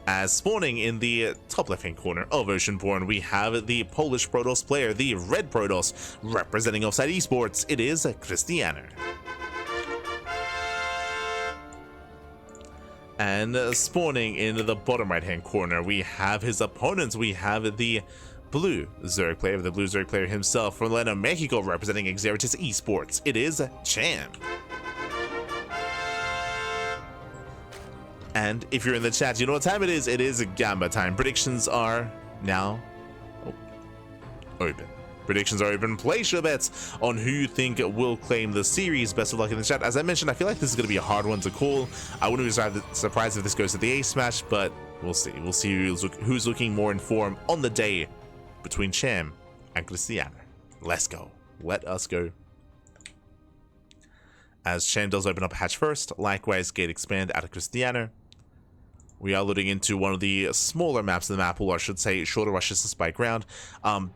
As spawning in the top left-hand corner of Oceanborn, we have the Polish Protoss player, the Red Protoss, representing OSC Esports. It is Krystianer. And spawning in the bottom right-hand corner, we have his opponents. We have the Blue Zerg player, himself from Leno, Mexico, representing Esports Esports. It is Cham. And if you're in the chat, you know what time it is. It is Gamba time. Predictions are now open. Predictions are open. Place your bets on who you think will claim the series. Best of luck in the chat. As I mentioned, I feel like this is going to be a hard one to call. I wouldn't be surprised if this goes to the ace match, but we'll see. We'll see who's looking more in form on the day between Cham and Krystianer. Let's go. Let us go. As Cham does open up hatch first, likewise gate expand out of Krystianer. We are loading into one of the smaller maps of the map, or I should say shorter rushes to spike ground.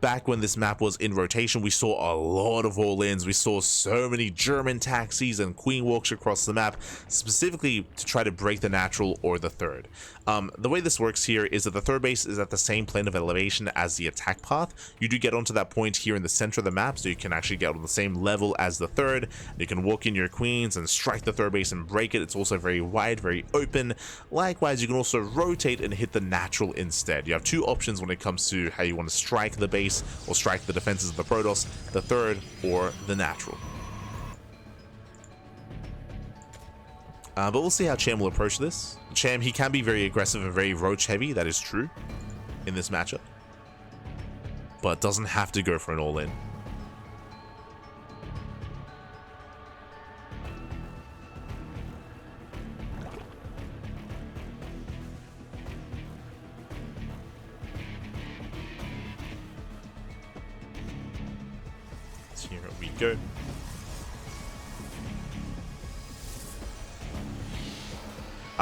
Back when this map was in rotation, we saw a lot of all-ins. We saw so many German taxis and queen walks across the map, specifically to try to break the natural or the third. The way this works here is that the third base is at the same plane of elevation as the attack path. You do get onto that point here in the center of the map, so you can actually get on the same level as the third. You can walk in your queens and strike the third base and break it. It's also very wide, very open. Likewise, you can also rotate and hit the natural instead. You have two options when it comes to how you want to strike the base or strike the defenses of the Protoss, the third or the natural. But we'll see how Cham will approach this. Cham, he can be very aggressive and very roach heavy, that is true in this matchup, but doesn't have to go for an all-in. So here we go.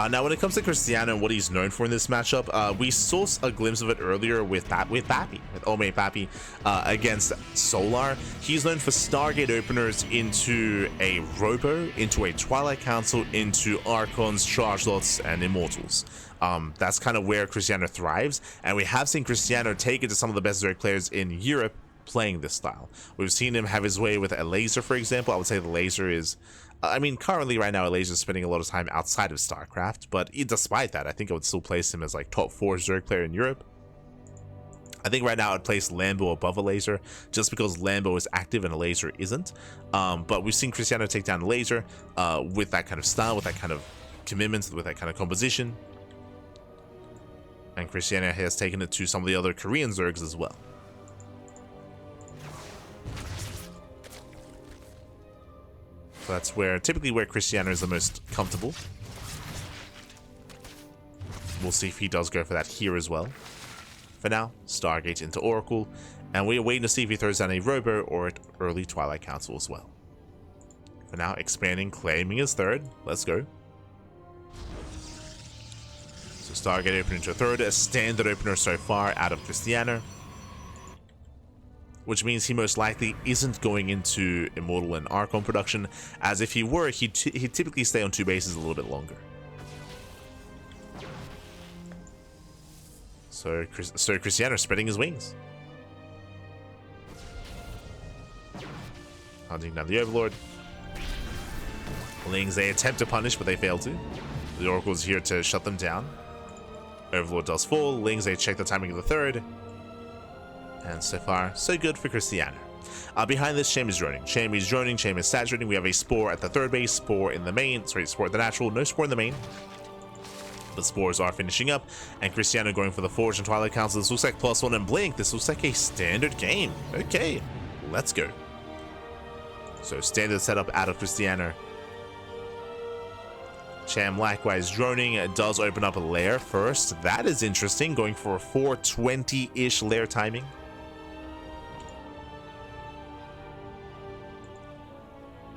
Now, when it comes to Krystianer and what he's known for in this matchup, we saw a glimpse of it earlier with Ome Pappy against Solar. He's known for Stargate openers into a Robo, into a Twilight Council, into Archons, Charge Lots, and Immortals. That's kind of where Krystianer thrives, and we have seen Krystianer take it to some of the best Zerg players in Europe playing this style. We've seen him have his way with a laser, for example. I would say the laser is... I mean, currently, right now, Elijah is spending a lot of time outside of StarCraft, but despite that, I think I would still place him as like top 4 Zerg player in Europe. I think right now I'd place Lambo above a laser, just because Lambo is active and a laser isn't. But we've seen Krystianer take down a laser with that kind of style, with that kind of commitment, with that kind of composition. And Krystianer has taken it to some of the other Korean Zergs as well. So that's typically where Krystianer is the most comfortable. We'll see if he does go for that here as well. For now, Stargate into Oracle, and we're waiting to see if he throws down a Robo or an early Twilight Council as well. For now, expanding, claiming his third. Let's go. So Stargate opening into a third, a standard opener so far out of Krystianer, which means he most likely isn't going into Immortal and Archon production, as if he were, he'd typically stay on 2 bases a little bit longer. So Krystianer spreading his wings. Hunting down the Overlord. Lings, they attempt to punish, but they fail to. The Oracle's here to shut them down. Overlord does fall. Lings, they check the timing of the third. And so far, so good for Krystianer. Behind this, Cham is droning. Cham is droning, Cham is saturating. We have a Spore at the third base, Spore in the main. Sorry, Spore at the natural, no Spore in the main. But Spores are finishing up, and Krystianer going for the Forge and Twilight Council. This looks like +1 and Blink. This looks like a standard game. Okay, let's go. So standard setup out of Krystianer. Cham likewise droning. It does open up a lair first. That is interesting, going for a 420-ish lair timing.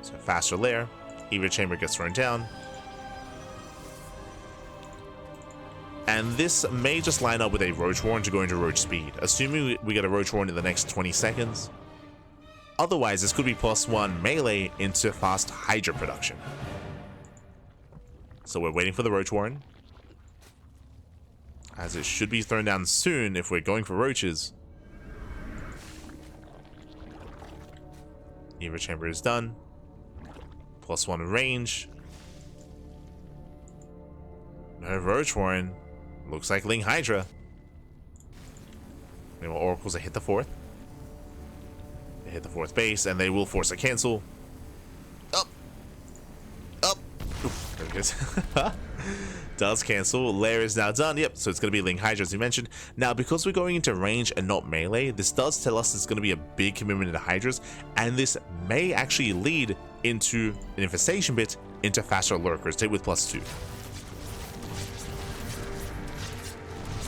So faster lair. Evo Chamber gets thrown down. And this may just line up with a Roach Warren to go into Roach Speed, assuming we get a Roach Warren in the next 20 seconds. Otherwise, this could be +1 melee into fast Hydra production. So we're waiting for the Roach Warren. as it should be thrown down soon if we're going for roaches. Evo chamber is done. +1 range. No roach warren. Looks like Ling Hydra. Meanwhile, Oracles they hit the 4th. They hit the 4th base, and they will force a cancel. Up. Oof, there it goes. Does cancel. Lair is now done. Yep, so it's going to be Ling Hydra, as you mentioned. Now, because we're going into range and not melee, this does tell us it's going to be a big commitment into Hydras, and this may actually lead into an infestation bit into faster lurkers, take with +2.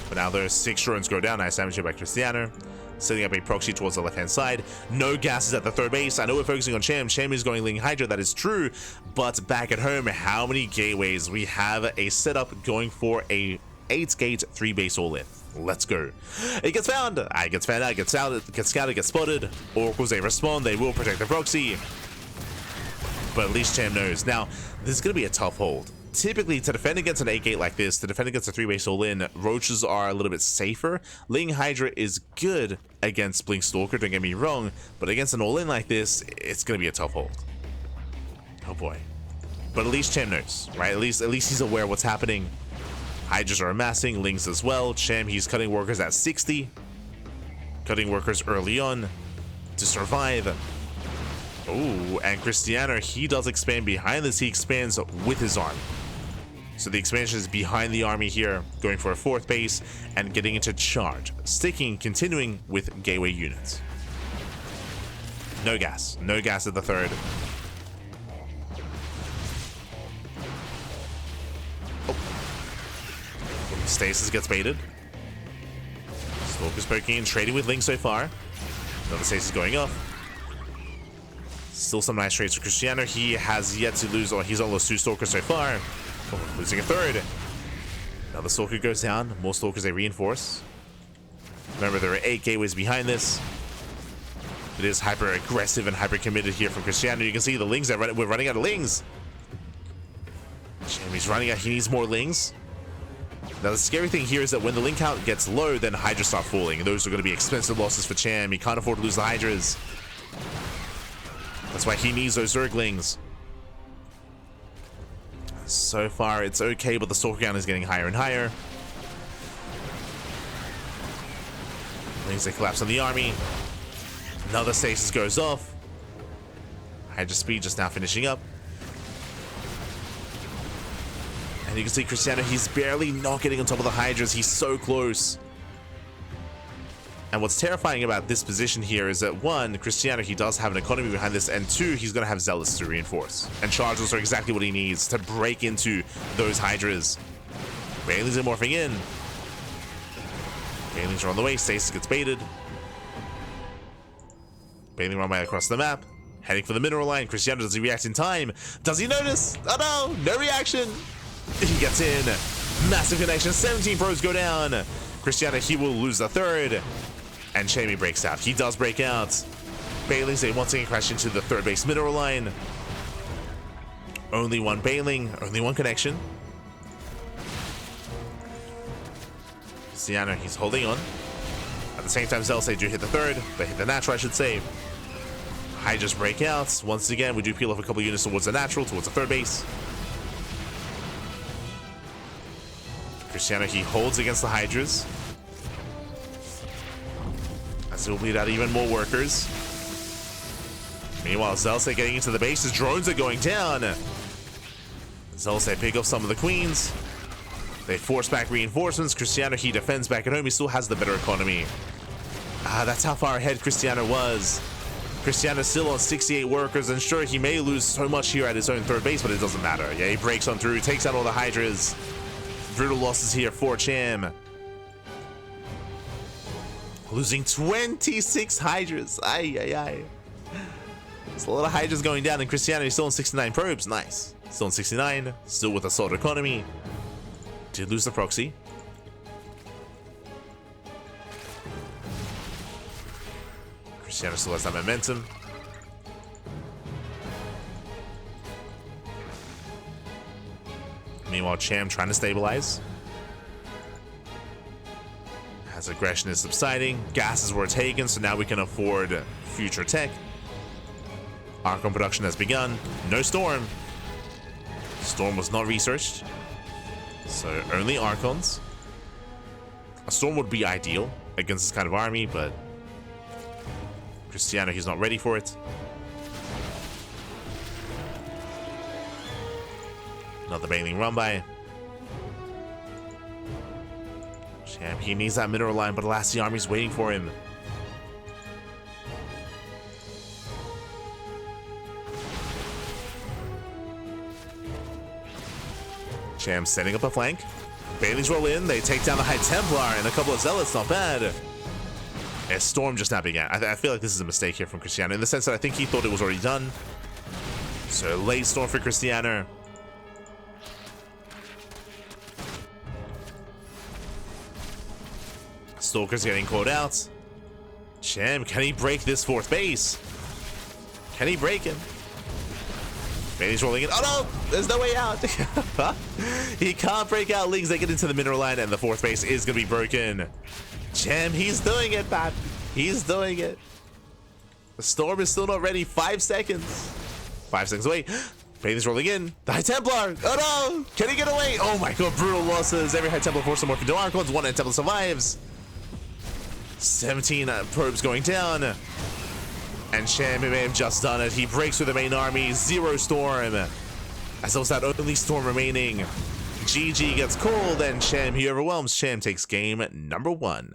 But now there's 6 drones go down. Nice damage here by Krystianer. Setting up a proxy towards the left-hand side. No gases at the 3rd base. I know we're focusing on Cham. Cham is going Ling Hydra, that is true. But back at home, how many gateways? We have a setup going for a 8-gate 3-base all-in. Let's go. It gets found. It gets found out. Gets out. Gets scouted. Gets spotted. Oracles, they respond. They will protect the proxy. But at least Cham knows. Now, this is going to be a tough hold. Typically, to defend against an 8-gate like this, to defend against a 3-base all-in, roaches are a little bit safer. Ling Hydra is good against Blink Stalker, don't get me wrong, but against an all-in like this, it's going to be a tough hold. Oh boy. But at least Cham knows, right? At least he's aware of what's happening. Hydras are amassing, Lings as well. Cham, he's cutting workers at 60. Cutting workers early on to survive. Oh, and Krystianer, he does expand behind this. He expands with his army. So the expansion is behind the army here, going for a 4th base and getting into charge. Sticking, continuing with gateway units. No gas. No gas at the 3rd. Oh. Stasis gets baited. Stalker's poking in, trading with Link so far. Another Stasis going up. Still some nice trades for Krystianer. He has yet to lose, or he's only lost 2 Stalkers so far. Oh, losing a 3rd. Now the Stalker goes down. More Stalkers they reinforce. Remember, there are 8 gateways behind this. It is hyper aggressive and hyper committed here from Krystianer. You can see the Lings, we're running out of Lings. Cham, he's running out. He needs more Lings. Now the scary thing here is that when the Ling count gets low, then Hydras start falling. And those are going to be expensive losses for Cham. He can't afford to lose the Hydras. That's why he needs those Zerglings. So far, it's okay, but the Stalker count is getting higher and higher. Lings, they collapse on the army. Another Stasis goes off. Hydra speed just now finishing up. And you can see Krystianer, he's barely not getting on top of the Hydras. He's so close. And what's terrifying about this position here is that 1, Krystianer, he does have an economy behind this, and 2, he's going to have Zealots to reinforce. And Chargers are exactly what he needs to break into those Hydras. Banelings are morphing in. Banelings are on the way. Stasis gets baited. Baneling run by across the map. Heading for the mineral line. Krystianer, does he react in time? Does he notice? Oh no, no reaction. He gets in. Massive connection. 17 pros go down. Krystianer, he will lose the 3rd. And Cham breaks out. He does break out. Banelings, they once again crash into the 3rd base mineral line. Only 1 Baneling, only 1 connection. Krystianer, he's holding on. At the same time, Zealots, they do hit the 3rd. They hit the natural, I should say. Hydras break out. Once again, we do peel off a couple units towards the natural, towards the 3rd base. Krystianer, he holds against the Hydras. As he'll bleed out even more workers. Meanwhile, Zealots are getting into the base. His drones are going down. Zealots, they pick up some of the queens. They force back reinforcements. Krystianer, he defends back at home. He still has the better economy. That's how far ahead Krystianer was. Krystianer still on 68 workers, and sure, he may lose so much here at his own 3rd base, but it doesn't matter. Yeah, he breaks on through, takes out all the Hydras. Brutal losses here for Cham. Losing 26 Hydras. Ay, ay, ay. There's a lot of Hydras going down, and Krystianer is still on 69 probes. Nice. Still on 69. Still with a solid economy. Did lose the proxy. Krystianer still has that momentum. Meanwhile, Cham trying to stabilize. As aggression is subsiding, gases were taken, so now we can afford future tech. Archon production has begun. No Storm. Storm was not researched, so only Archons. A Storm would be ideal against this kind of army, but Krystianer, he's not ready for it. Another Baneling run by. Cham, he needs that mineral line, but alas, the army's waiting for him. Cham setting up a flank. Banelings roll in, they take down the High Templar and a couple of Zealots, not bad. And Storm just now began. I feel like this is a mistake here from Krystianer, in the sense that I think he thought it was already done. So late Storm for Krystianer. Stalker's getting caught out. Cham, can he break this fourth base? Can he break him? He's rolling in. Oh no! There's no way out. He can't break out Lings. They get into the mineral line, and the fourth base is going to be broken. Cham, he's doing it, Pat. He's doing it. The Storm is still not ready. 5 seconds. 5 seconds away. Bailey's rolling in. The High Templar. Oh no! Can he get away? Oh my god, brutal losses. Every High Templar forced to morph into Archons. One High Templar survives. 17 probes going down. And Cham may have just done it. He breaks through the main army. 0 Storm. As there was that only Storm remaining. GG gets called, and Cham, he overwhelms. Cham takes game number 1.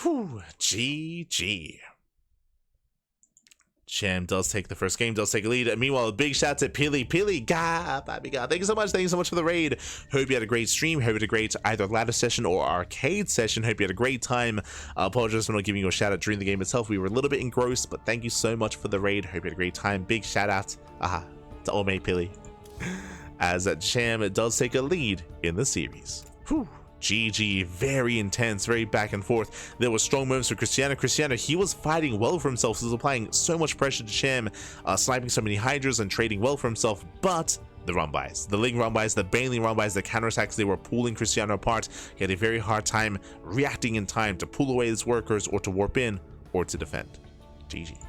Whew, GG. Cham does take the first game, does take a lead. And meanwhile, a big shout to Pili. Baby God. Thank you so much. Thank you so much for the raid. Hope you had a great stream. Hope you had a great either ladder session or arcade session. Hope you had a great time. I apologize for not giving you a shout out during the game itself. We were a little bit engrossed, but thank you so much for the raid. Hope you had a great time. Big shout out to old mate Pili. As Cham does take a lead in the series. Whew. GG, very intense, very back and forth. There were strong moments for Krystianer. Krystianer, he was fighting well for himself. He was applying so much pressure to Cham, sniping so many Hydras and trading well for himself. But the run-bys, the Ling run-bys, the Baneling run-bys, the counterattacks, they were pulling Krystianer apart. He had a very hard time reacting in time to pull away his workers or to warp in or to defend. GG.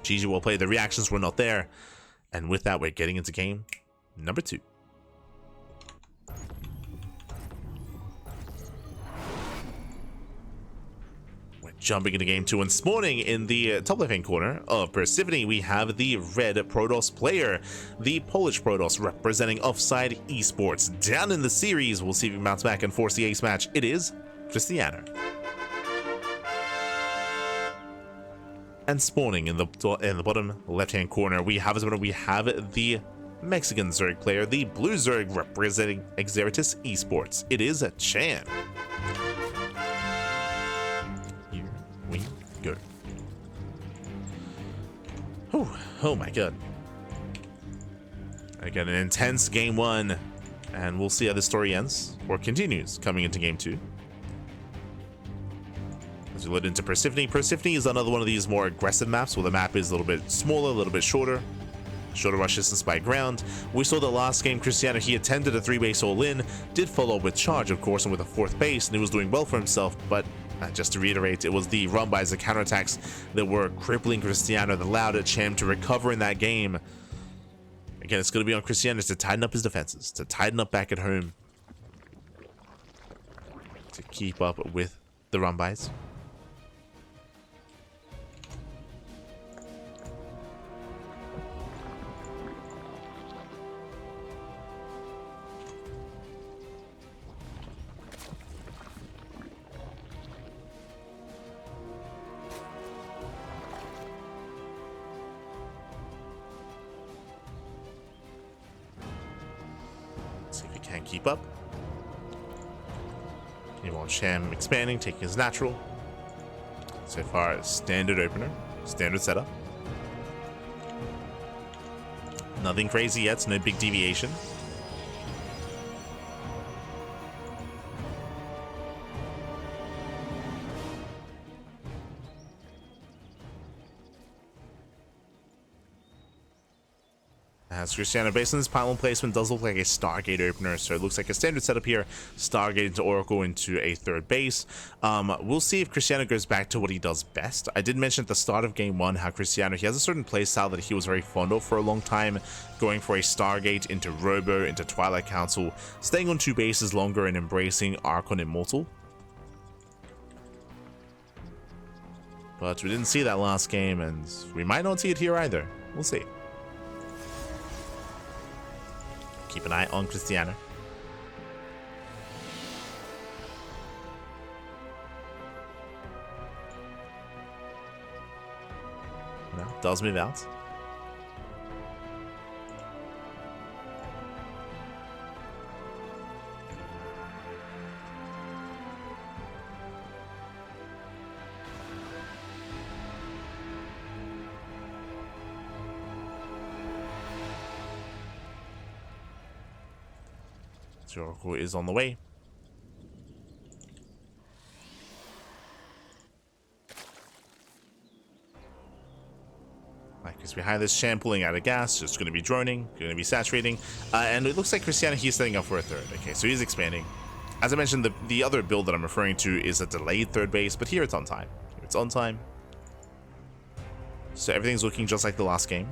GG well played. The reactions were not there. And with that, we're getting into game number 2. Jumping into game 2 and spawning in the top left-hand corner of Persephone, we have the red Protoss player, the Polish Protoss representing Offside Esports. Down in the series, we'll see if he mounts back and force the ace match. It is Krystianer. And spawning in the bottom left-hand corner, we have the Mexican Zerg player, the blue Zerg representing Exeritus Esports. It is Cham. We go. Oh my god. Again, an intense game 1, and we'll see how the story ends or continues coming into game 2. As we load into Persephone, Persephone is another one of these more aggressive maps where the map is a little bit smaller, a little bit shorter rush distance by ground. We saw the last game, Krystianer, he attended a 3-base all-in, did follow up with charge, of course, and with a 4th base, and he was doing well for himself, but just to reiterate, it was the run-bys, the counterattacks that were crippling Krystianer that allowed Cham to recover in that game. Again, it's going to be on Krystianer to tighten up his defenses, to tighten up back at home, to keep up with the run-bys. Can keep up. You want Cham expanding, taking his natural. So far, standard opener, standard setup. Nothing crazy yet, so no big deviation. As Krystianer, based on this pylon placement, does look like a Stargate opener, so it looks like a standard setup here. Stargate into Oracle into a third base. We'll see if Krystianer goes back to what he does best. I did mention at the start of game 1 how Krystianer, he has a certain playstyle that he was very fond of for a long time, going for a Stargate into Robo, into Twilight Council, staying on 2 bases longer and embracing Archon Immortal. But we didn't see that last game, and we might not see it here either. We'll see. Keep an eye on Krystianer. No, does move out. Oracle is on the way. Like, is behind this Cham pulling out of gas, just going to be droning, going to be saturating, and it looks like Krystianer, he's setting up for a third. Okay, so he's expanding. As I mentioned, the other build that I'm referring to is a delayed third base, but here it's on time. It's on time. So everything's looking just like the last game.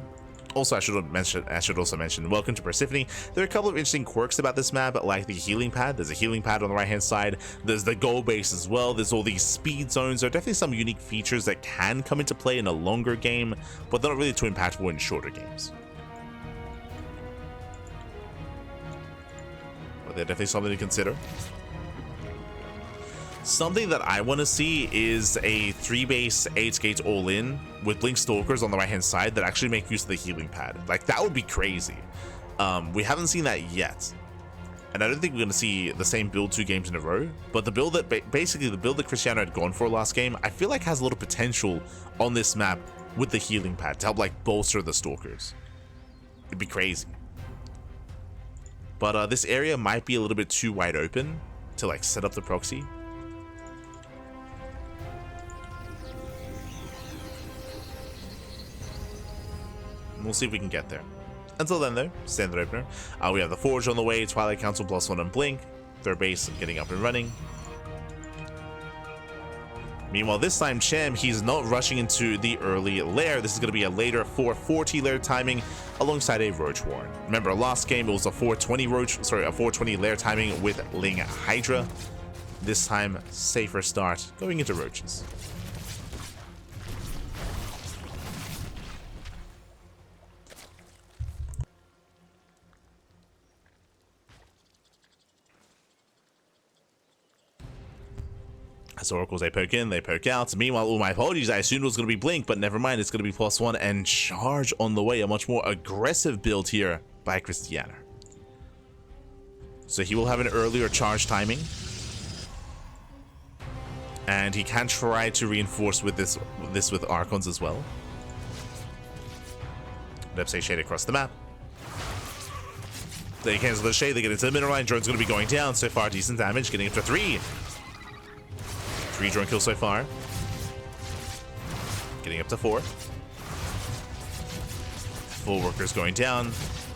Also, I should also mention, welcome to Persephone. There are a couple of interesting quirks about this map, like the healing pad. There's a healing pad on the right-hand side. There's the goal base as well. There's all these speed zones. There are definitely some unique features that can come into play in a longer game, but they're not really too impactful in shorter games. But they're definitely something to consider. Something that I want to see is a 3-base 8-gate all-in with Blink Stalkers on the right-hand side that actually make use of the healing pad. Like, that would be crazy. We haven't seen that yet. And I don't think we're going to see the same build 2 games in a row. But the build that, basically the build that Krystianer had gone for last game, I feel like has a little potential on this map with the healing pad to help, like, bolster the Stalkers. It'd be crazy. But this area might be a little bit too wide open to, like, set up the proxy. We'll see if we can get there. Until then, though, standard opener. We have the Forge on the way, Twilight Council +1 and Blink. Third base getting up and running. Meanwhile, this time, Cham, he's not rushing into the early lair. This is going to be a later 440 lair timing alongside a Roach Warren. Remember, last game it was a 420 lair timing with Ling Hydra. This time, safer start going into Roaches. As Oracles, they poke in, they poke out. Meanwhile, all my apologies, I assumed it was going to be Blink, but never mind, it's going to be +1 and Charge on the way. A much more aggressive build here by Krystianer. So he will have an earlier charge timing. And he can try to reinforce with this with Archons as well. Depse Shade across the map. They cancel the Shade, they get into the middle line. Drone's going to be going down. So far, decent damage, getting up to 3. 3 drone kills so far. Getting up to 4. Full workers going down.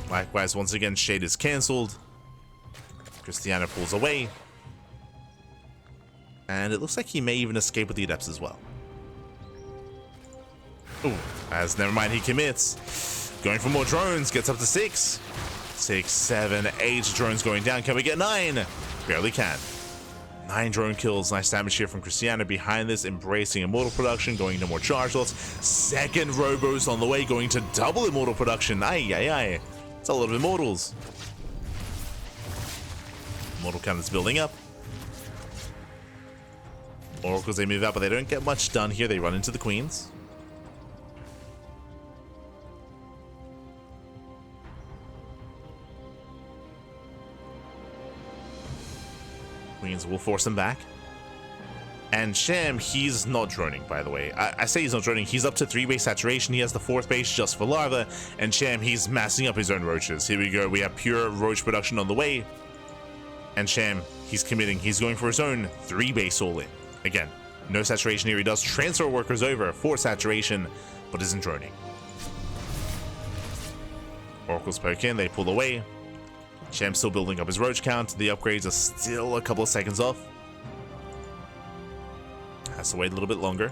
Likewise, once again, Shade is cancelled. Krystianer pulls away. And it looks like he may even escape with the Adepts as well. Ooh, as never mind, he commits. Going for more drones, gets up to 6. 6, 7, 8 drones going down. Can we get 9? Barely can. 9 drone kills, nice damage here from Krystianer. Behind this, embracing Immortal production, going into more charge lots. Second Robos on the way, going to double Immortal production. Aye, aye, aye. It's a lot of Immortals. Immortal cannons building up. Oracles, they move out, but they don't get much done here. They run into the Queens. Queens will force him back. And Cham, he's not droning, by the way. I say he's not droning. He's up to 3-base saturation. He has the 4th base just for Larva. And Cham, he's massing up his own Roaches. Here we go. We have pure Roach production on the way. And Cham, he's committing. He's going for his own 3-base all-in. Again, no saturation here. He does transfer workers over for saturation, but isn't droning. Oracles poke in, they pull away. Cham's still building up his roach count. The upgrades are still a couple of seconds off. Has to wait a little bit longer.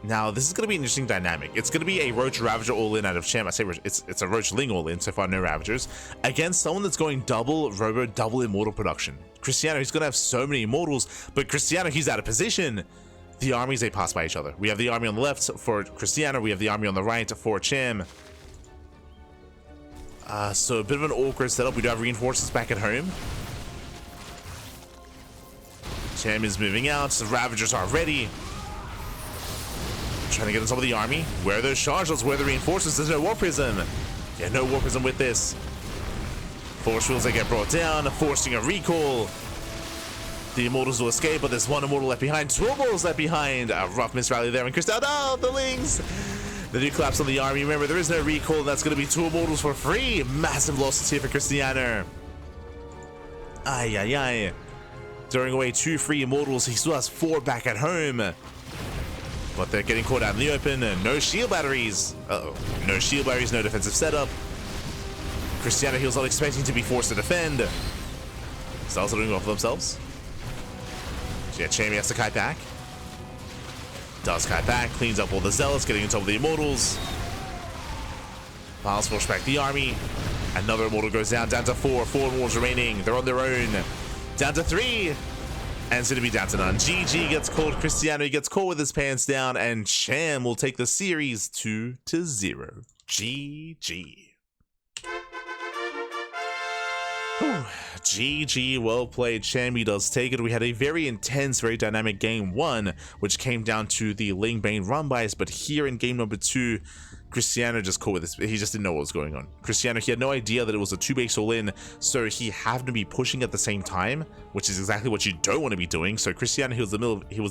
Now, this is going to be an interesting dynamic. It's going to be a Roach Ravager all-in out of Cham. I say it's a Roach Ling all-in, so far no Ravagers, against someone that's going double Robo, double Immortal production. Krystianer, he's going to have so many Immortals, but Krystianer, he's out of position. The armies, they pass by each other. We have the army on the left for Krystianer, we have the army on the right for Cham. So a bit of an awkward setup. We do have reinforcements back at home. Cham is moving out, the Ravagers are ready. Trying to get on top of the army. Where are those charges? Where are the reinforcements? There's no War Prism. Yeah, no War Prism with this. Force wheels, they get brought down, forcing a recall. The Immortals will escape, but there's one Immortal left behind. Two Immortals left behind. A rough miss rally there. And Krystianer, oh, the Lings! They do collapse on the army. Remember, there is no recall. That's going to be two Immortals for free. Massive losses here for Krystianer. Ay, ay, ay. Throwing away 2 free Immortals. He still has 4 back at home. But they're getting caught out in the open. No shield batteries. Uh-oh. No shield batteries, no defensive setup. Krystianer, he was not expecting to be forced to defend. Styles are doing well for themselves. So yeah, Cham has to kite back. Does kite back, cleans up all the Zealots, getting on top of the Immortals. Miles force back the army. Another Immortal goes down to 4. 4 Immortals remaining. They're on their own. Down to 3. And it's going to be down to none. GG gets called. Krystianer gets caught with his pants down, and Cham will take the series 2-0. GG. Whew. GG, well played. Cham, he does take it. We had a very intense, very dynamic game 1, which came down to the Ling Bane run bys, but here in game number 2, Krystianer just caught with this. He just didn't know what was going on. Krystianer, he had no idea that it was a 2-base all-in, so he happened to be pushing at the same time, which is exactly what you don't want to be doing. So Krystianer, he was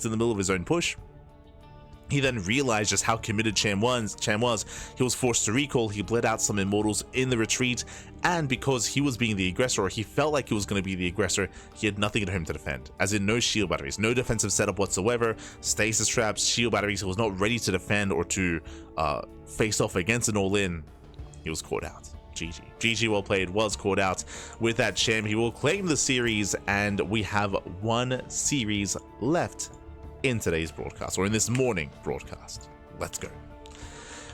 in the middle of his own push. He then realized just how committed Cham was. He was forced to recall. He bled out some Immortals in the retreat, and because he was being the aggressor, or he felt like he was going to be the aggressor, he had nothing at home to defend. As in, no shield batteries, no defensive setup whatsoever, stasis traps, shield batteries. He was not ready to defend or to face off against an all-in. He was caught out. GG. GG, well played, was caught out. With that, Cham, he will claim the series, and we have 1 series left in today's broadcast, or in this morning broadcast. Let's go.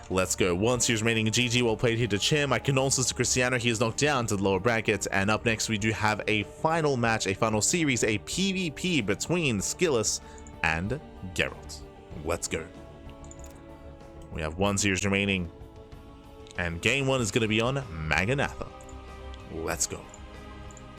Let's go. 1 series remaining. GG, well played here to Cham. My condolences to Krystianer. He is knocked down to the lower brackets. And up next, we do have a final match, a final series, a PvP between Skillus and Geralt. Let's go. We have 1 series remaining. And game 1 is going to be on Maganatha. Let's go.